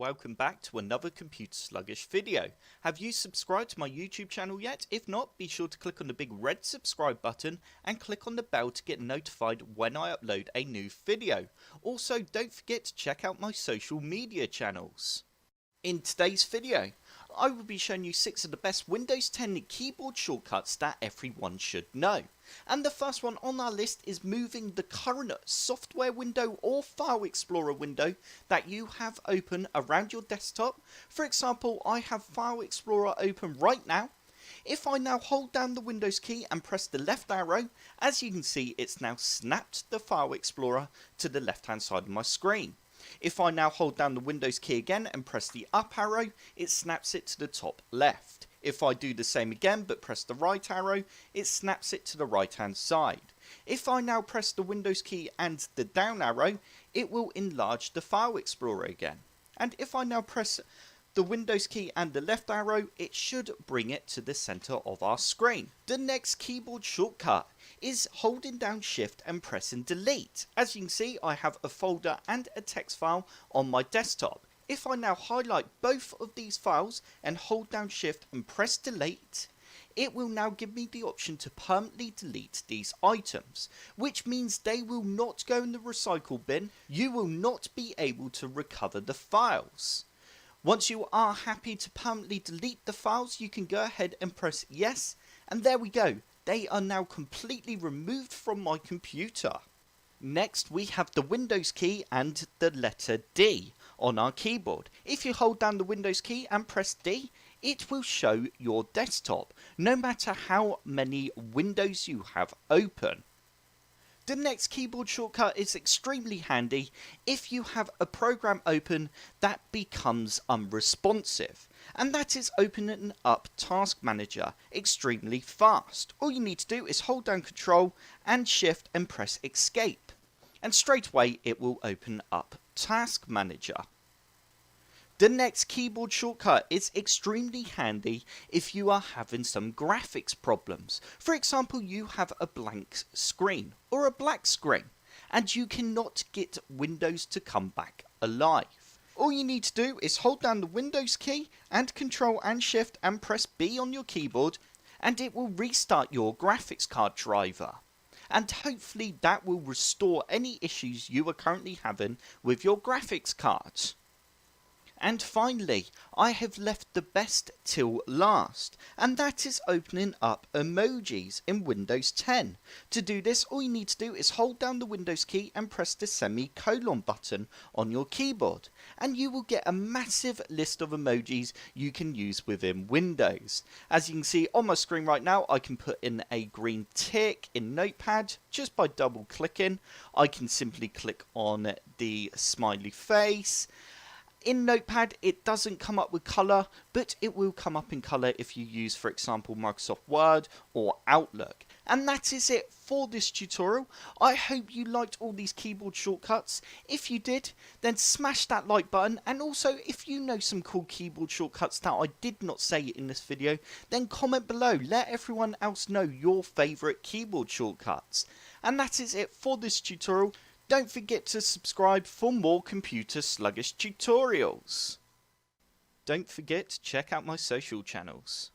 welcome back to another Computer Sluggish video. Have you subscribed to my YouTube channel yet? If not, be sure to click on the big red subscribe button and click on the bell to get notified when I upload a new video. Also, don't forget to check out my social media channels. In today's video, I will be showing you 6 of the best Windows 10 keyboard shortcuts that everyone should know. And the first one on our list is moving the current software window or file explorer window that you have open around your desktop. For example, I have File Explorer open right now. If I now hold down the Windows key and press the left arrow, as you can see, it's now snapped the File Explorer to the left hand side of my screen. If I now hold down the Windows key again and press the up arrow, it snaps it to the top left. If I do the same again but press the right arrow, it snaps it to the right hand side. If I now press the Windows key and the down arrow, it will enlarge the File Explorer again. And if I now press the Windows key and the left arrow, it should bring it to the center of our screen. The next keyboard shortcut is holding down Shift and pressing delete. As you can see, I have a folder and a text file on my desktop. If I now highlight both of these files and hold down Shift and press delete, it will now give me the option to permanently delete these items, which means they will not go in the recycle bin. You will not be able to recover the files. Once you are happy to permanently delete the files, you can go ahead and press yes, and there we go. They are now completely removed from my computer. Next, we have the Windows key and the letter D on our keyboard. If you hold down the Windows key and press D, it will show your desktop, no matter how many windows you have open. The next keyboard shortcut is extremely handy if you have a program open that becomes unresponsive, and that is opening up Task Manager extremely fast. All you need to do is hold down Control and Shift and press Escape, and straight away it will open up Task Manager. The next keyboard shortcut is extremely handy if you are having some graphics problems. For example, you have a blank screen or a black screen and you cannot get Windows to come back alive. All you need to do is hold down the Windows key and Control and Shift and press B on your keyboard, and it will restart your graphics card driver. And hopefully that will restore any issues you are currently having with your graphics cards. And finally, I have left the best till last, and that is opening up Emojis in Windows 10. To do this, all you need to do is hold down the Windows key and press the semicolon button on your keyboard, and you will get a massive list of emojis you can use within Windows. As you can see on my screen right now, I can put in a green tick in Notepad just by double clicking. I can simply click on the smiley face. In Notepad, it doesn't come up with colour, but it will come up in colour if you use, for example, Microsoft Word or Outlook. And that is it for this tutorial. I hope you liked all these keyboard shortcuts. If you did, then smash that like button. And also, if you know some cool keyboard shortcuts that I did not say in this video, then comment below. Let everyone else know your favourite keyboard shortcuts. And that is it for this tutorial. Don't forget to subscribe for more Computer Sluggish tutorials. Don't forget to check out my social channels.